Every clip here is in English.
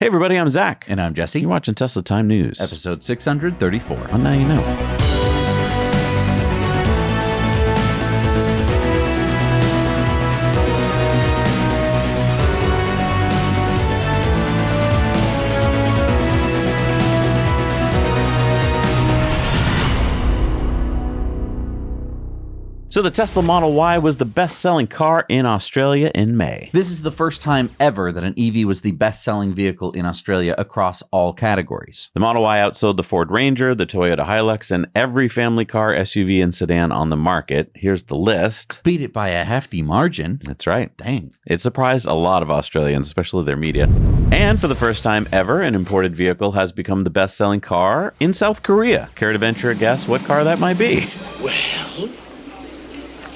Hey everybody, I'm Zach. And I'm Jesse. You're watching Tesla Time News. Episode 634. Well, now you know. So the Tesla Model Y was the best-selling car in Australia in May. This is the first time ever that an EV was the best-selling vehicle in Australia across all categories. The Model Y outsold the Ford Ranger, the Toyota Hilux, and every family car, SUV, and sedan on the market. Here's the list. Beat it by a hefty margin. That's right. Dang. It surprised a lot of Australians, especially their media. And for the first time ever, an imported vehicle has become the best-selling car in South Korea. Care to venture a guess what car that might be? Well,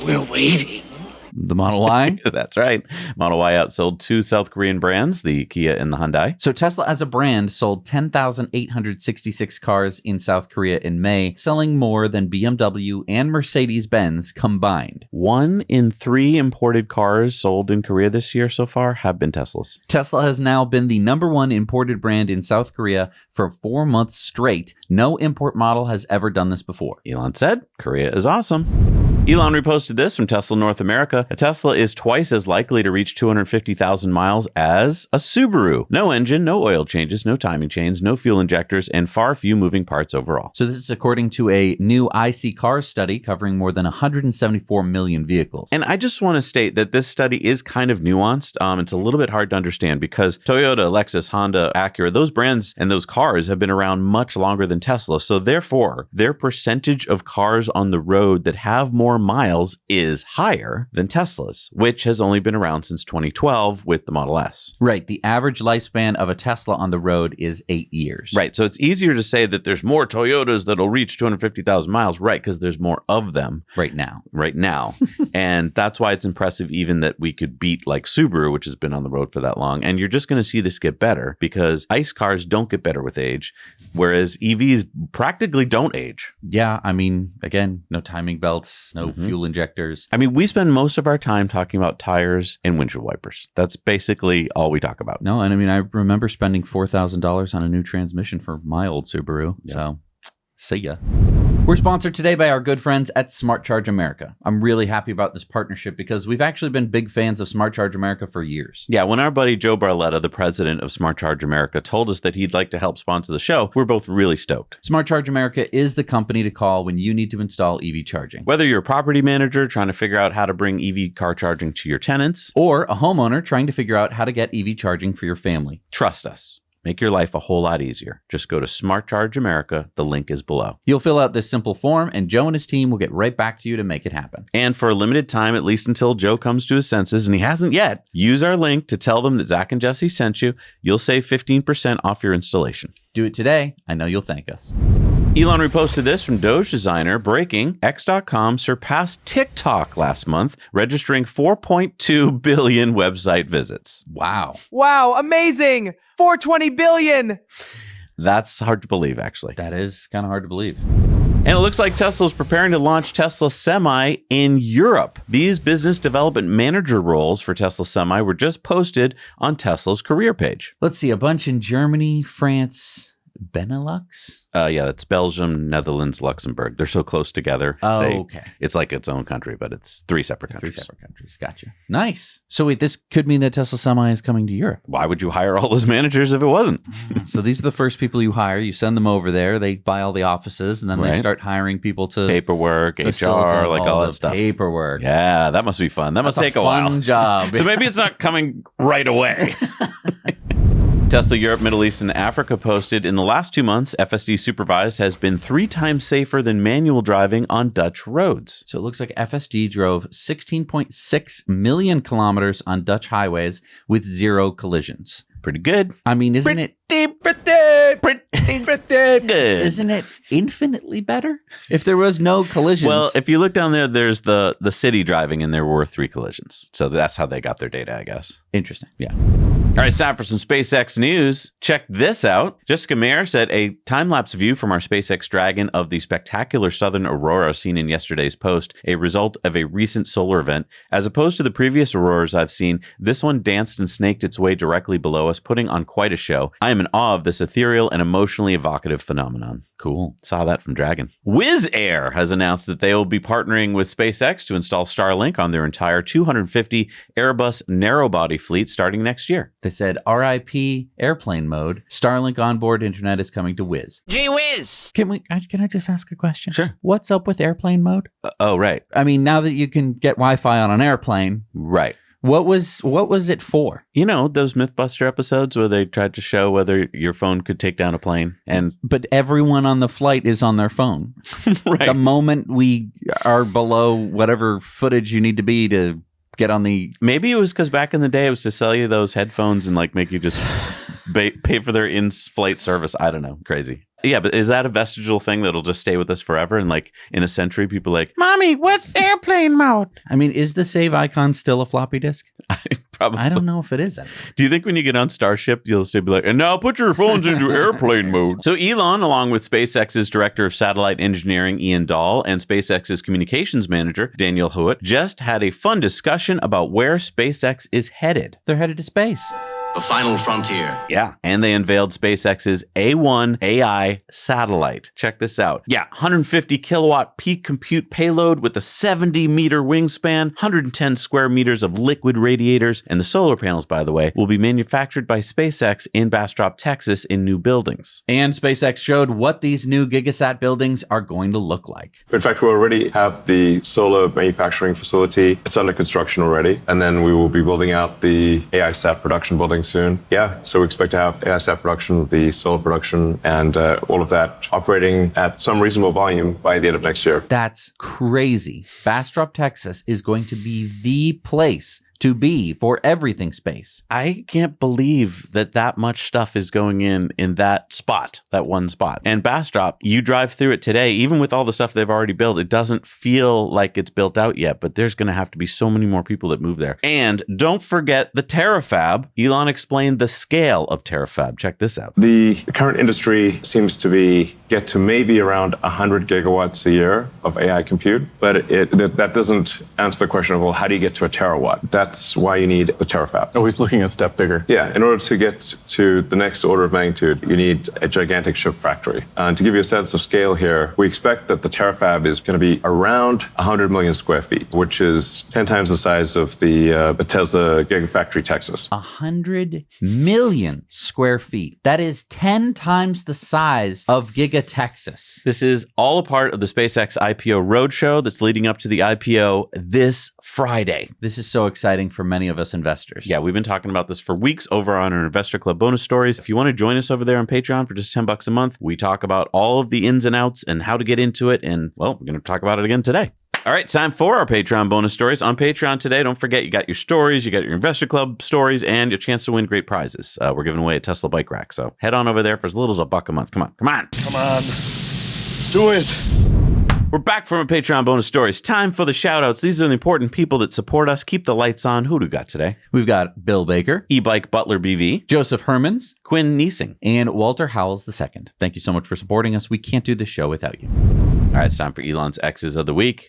we're waiting. The Model Y? That's right. Model Y outsold two South Korean brands, the Kia and the Hyundai. So Tesla as a brand sold 10,866 cars in South Korea in May, selling more than BMW and Mercedes-Benz combined. 1 in 3 imported cars sold in Korea this year so far have been Teslas. Tesla has now been the #1 imported brand in South Korea for 4 months straight. No import model has ever done this before. Elon said, Korea is awesome. Elon reposted this from Tesla North America. A Tesla is twice as likely to reach 250,000 miles as a Subaru. No engine, no oil changes, no timing chains, no fuel injectors, and far few moving parts overall. So this is according to a new IC Cars study covering more than 174 million vehicles. And I just want to state that this study is kind of nuanced. It's a little bit hard to understand because Toyota, Lexus, Honda, Acura, those brands and those cars have been around much longer than Tesla. So therefore, their percentage of cars on the road that have more miles is higher than Tesla's, which has only been around since 2012 with the Model S. Right. The average lifespan of a Tesla on the road is 8 years. Right. So it's easier to say that there's more Toyotas that'll reach 250,000 miles, right? Because there's more of them. Right now. And that's why it's impressive even that we could beat like Subaru, which has been on the road for that long. And you're just going to see this get better because ICE cars don't get better with age, whereas EVs practically don't age. Yeah. I mean, again, no timing belts, no fuel injectors. I mean, we spend most of our time talking about tires and windshield wipers. That's basically all we talk about. No, and I mean, I remember spending $4,000 on a new transmission for my old Subaru. Yeah. So, see ya. We're sponsored today by our good friends at SmartCharge America. I'm really happy about this partnership because we've actually been big fans of SmartCharge America for years. Yeah, when our buddy Joe Barletta, the president of SmartCharge America, told us that he'd like to help sponsor the show, we're both really stoked. SmartCharge America is the company to call when you need to install EV charging. Whether you're a property manager trying to figure out how to bring EV car charging to your tenants, or a homeowner trying to figure out how to get EV charging for your family. Trust us. Make your life a whole lot easier. Just go to Smart Charge America. The link is below. You'll fill out this simple form, and Joe and his team will get right back to you to make it happen. And for a limited time, at least until Joe comes to his senses, and he hasn't yet, use our link to tell them that Zach and Jesse sent you. You'll save 15% off your installation. Do it today. I know you'll thank us. Elon reposted this from Doge Designer. Breaking, X.com surpassed TikTok last month, registering 4.2 billion website visits. Wow. Wow, amazing! 420 billion! That's hard to believe, actually. That is kind of hard to believe. And it looks like Tesla is preparing to launch Tesla Semi in Europe. These business development manager roles for Tesla Semi were just posted on Tesla's career page. Let's see, a bunch in Germany, France, Benelux? Yeah, that's Belgium, Netherlands, Luxembourg. They're so close together. Oh, okay. It's like its own country, but it's 3 separate countries. 3 separate countries. Gotcha. Nice. So wait, this could mean that Tesla Semi is coming to Europe. Why would you hire all those managers if it wasn't? So these are the first people you hire. You send them over there. They buy all the offices, and then they start hiring people to paperwork, HR, like all that stuff. Paperwork. Yeah, that must be fun. That must take a while. Fun job. So maybe it's not coming right away. Tesla Europe, Middle East, and Africa posted, in the last 2 months, FSD Supervised has been 3 times safer than manual driving on Dutch roads. So it looks like FSD drove 16.6 million kilometers on Dutch highways with 0 collisions. Pretty good. I mean, isn't it? Pretty. Good. Isn't it infinitely better? If there was no collisions. Well, if you look down there, there's the city driving, and there were 3 collisions. So that's how they got their data, I guess. Interesting. Yeah. All right, it's time for some SpaceX news. Check this out. Jessica Mayer said a time-lapse view from our SpaceX Dragon of the spectacular southern aurora seen in yesterday's post, a result of a recent solar event. As opposed to the previous auroras I've seen, this one danced and snaked its way directly below us, putting on quite a show. I am in awe of this ethereal and emotionally evocative phenomenon. Cool. Saw that from Dragon. Wizz Air has announced that they will be partnering with SpaceX to install Starlink on their entire 250 Airbus narrow-body fleet starting next year. They said RIP airplane mode. Starlink onboard internet is coming to Wizz. Gee whiz! Can I just ask a question? Sure. What's up with airplane mode? Oh, right. I mean, now that you can get Wi-Fi on an airplane, Right. what was it for? You know, those Mythbuster episodes where they tried to show whether your phone could take down a plane and But everyone on the flight is on their phone. right. The moment we are below whatever footage you need to be to get on the... Maybe it was because back in the day it was to sell you those headphones and like make you just pay for their in-flight service. I don't know. Crazy. Yeah, but is that a vestigial thing that'll just stay with us forever? And like in a century, people are like, Mommy, what's airplane mode? I mean, is the save icon still a floppy disk? Probably. I don't know if it is. Do you think when you get on Starship, you'll still be like, and now put your phones into airplane mode? So Elon, along with SpaceX's director of satellite engineering, Ian Dahl, and SpaceX's communications manager, Daniel Hewitt, just had a fun discussion about where SpaceX is headed. They're headed to space. The final frontier. Yeah. And they unveiled SpaceX's A1 AI satellite. Check this out. Yeah. 150 kilowatt peak compute payload with a 70-meter wingspan, 110 square meters of liquid radiators, and the solar panels, by the way, will be manufactured by SpaceX in Bastrop, Texas, in new buildings. And SpaceX showed what these new Gigasat buildings are going to look like. In fact, we already have the solar manufacturing facility. It's under construction already. And then we will be building out the AISat production building soon. Yeah, so we expect to have AISat production, the solar production, and all of that operating at some reasonable volume by the end of next year. That's crazy. Bastrop, Texas is going to be the place to be for everything space. I can't believe that much stuff is going in that spot, that one spot. And Bastrop, you drive through it today, even with all the stuff they've already built, it doesn't feel like it's built out yet, but there's going to have to be so many more people that move there. And don't forget the Terafab. Elon explained the scale of Terafab. Check this out. The current industry seems to get to maybe around 100 gigawatts a year of AI compute, but that doesn't answer the question of, well, how do you get to a terawatt? That's why you need the terafab. Oh, he's looking a step bigger. Yeah, in order to get to the next order of magnitude, you need a gigantic chip factory. And to give you a sense of scale here, we expect that the terafab is going to be around 100 million square feet, which is 10 times the size of the Tesla Gigafactory, Texas. 100 million square feet. That is 10 times the size of Giga Texas. This is all a part of the SpaceX IPO roadshow that's leading up to the IPO this Friday. This is so exciting for many of us investors. Yeah, we've been talking about this for weeks over on our Investor Club bonus stories. If you want to join us over there on Patreon for just $10 a month, we talk about all of the ins and outs and how to get into it. And, well, we're going to talk about it again today. All right, time for our Patreon bonus stories. On Patreon today, don't forget, you got your stories, you got your Investor Club stories, and your chance to win great prizes. We're giving away a Tesla bike rack, so head on over there for as little as $1 a month. Come on, come on. Come on. Do it. We're back from our Patreon bonus stories. Time for the shout-outs. These are the important people that support us, keep the lights on. Who do we got today? We've got Bill Baker, E-Bike Butler BV, Joseph Hermans, Quinn Niesing, and Walter Howells II. Thank you so much for supporting us. We can't do this show without you. All right, it's time for Elon's X's of the Week.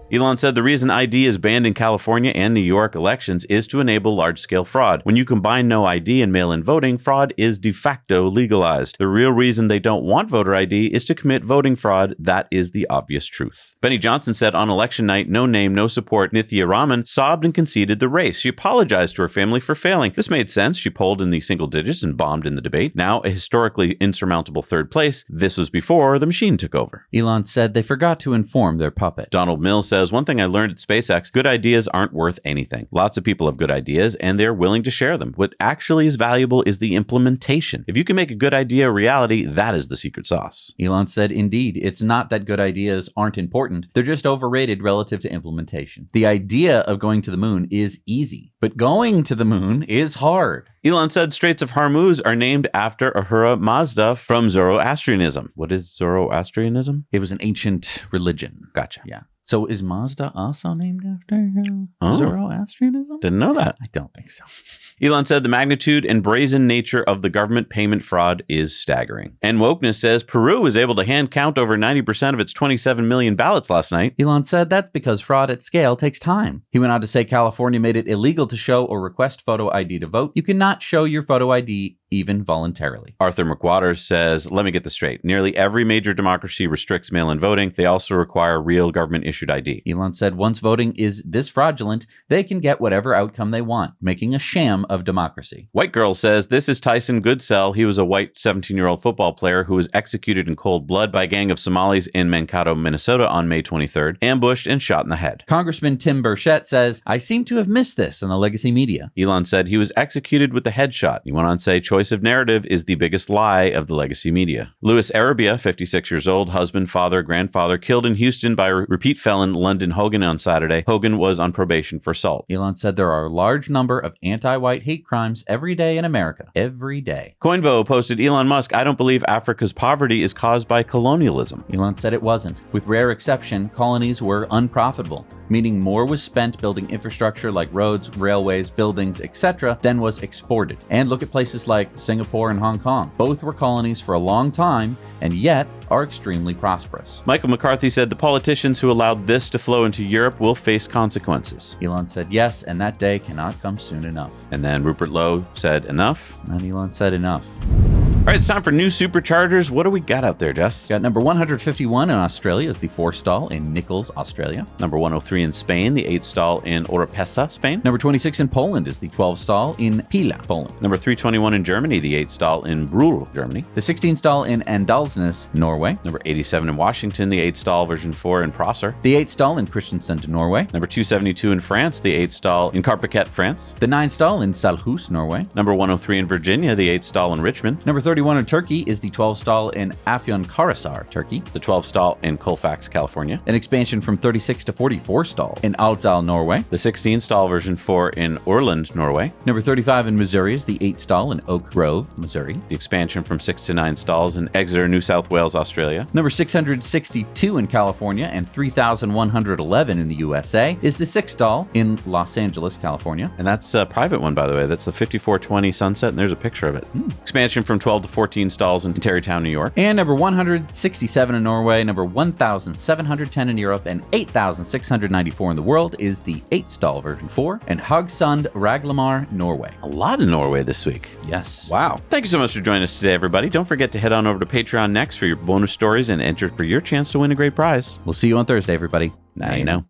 Elon said the reason ID is banned in California and New York elections is to enable large-scale fraud. When you combine no ID and mail-in voting, fraud is de facto legalized. The real reason they don't want voter ID is to commit voting fraud. That is the obvious truth. Benny Johnson said on election night, no name, no support, Nithya Raman sobbed and conceded the race. She apologized to her family for failing. This made sense. She polled in the single digits and bombed in the debate. Now a historically insurmountable third place. This was before the machine took over. Elon said they forgot to inform their puppet. Donald Mills said says, one thing I learned at SpaceX, good ideas aren't worth anything. Lots of people have good ideas and they're willing to share them. What actually is valuable is the implementation. If you can make a good idea a reality, that is the secret sauce. Elon said, indeed, it's not that good ideas aren't important. They're just overrated relative to implementation. The idea of going to the moon is easy, but going to the moon is hard. Elon said Straits of Hormuz are named after Ahura Mazda from Zoroastrianism. What is Zoroastrianism? It was an ancient religion. Gotcha. Yeah. So is Mazda also named after Zoroastrianism? Didn't know that. I don't think so. Elon said the magnitude and brazen nature of the government payment fraud is staggering. And Wokeness says Peru was able to hand count over 90% of its 27 million ballots last night. Elon said that's because fraud at scale takes time. He went on to say California made it illegal to show or request photo ID to vote. You cannot show your photo ID even voluntarily. Arthur McWaters says, let me get this straight. Nearly every major democracy restricts mail-in voting. They also require real government-issued ID. Elon said once voting is this fraudulent, they can get whatever outcome they want, making a sham of democracy. White Girl says, this is Tyson Goodsell. He was a white 17-year-old football player who was executed in cold blood by a gang of Somalis in Mankato, Minnesota on May 23rd, ambushed and shot in the head. Congressman Tim Burchett says, I seem to have missed this in the legacy media. Elon said he was executed with the headshot. He went on to say, choice of narrative is the biggest lie of the legacy media. Louis Arabia, 56 years old, husband, father, grandfather, killed in Houston by repeat felon London Hogan on Saturday. Hogan was on probation for assault. Elon said there are a large number of anti-white hate crimes every day in America. Every day. Coinvo posted, Elon Musk, I don't believe Africa's poverty is caused by colonialism. Elon said it wasn't. With rare exception, colonies were unprofitable, meaning more was spent building infrastructure like roads, railways, buildings, etc. than was exported. And look at places like Singapore and Hong Kong. Both were colonies for a long time, and yet are extremely prosperous. Michael McCarthy said the politicians who allowed this to flow into Europe will face consequences. Elon said yes, and that day cannot come soon enough. And then Rupert Lowe said enough. And Elon said enough. All right, it's time for new Superchargers. What do we got out there, Jess? Got number 151 in Australia is the 4-stall in Nichols, Australia. Number 103 in Spain, the 8-stall in Oropesa, Spain. Number 26 in Poland is the 12-stall in Pila, Poland. Number 321 in Germany, the 8-stall in Brühl, Germany. The 16-stall in Andalsnes, Norway. Number 87 in Washington, the 8-stall version 4 in Prosser. The 8-stall in Kristiansand, Norway. Number 272 in France, the 8-stall in Carpiquet, France. The 9-stall in Salhus, Norway. Number 103 in Virginia, the 8-stall in Richmond. Number 31 in Turkey is the 12-stall in Afyonkarahisar, Turkey. The 12-stall in Colfax, California. An expansion from 36 to 44-stall in Alvdal, Norway. The 16-stall version 4 in Orland, Norway. Number 35 in Missouri is the 8-stall in Oak Grove, Missouri. The expansion from 6 to 9 stalls in Exeter, New South Wales, Australia. Number 662 in California and 3,111 in the USA is the 6-stall in Los Angeles, California. And that's a private one, by the way. That's the 5420 Sunset, and there's a picture of it. Expansion from 12 to 14 stalls in Tarrytown, New York. And number 167 in Norway, number 1,710 in Europe, and 8,694 in the world is the 8-stall version 4 in Haugesund, Raglamar, Norway. A lot in Norway this week. Yes. Wow. Thank you so much for joining us today, everybody. Don't forget to head on over to Patreon next for your bonus stories and enter for your chance to win a great prize. We'll see you on Thursday, everybody. Now you know.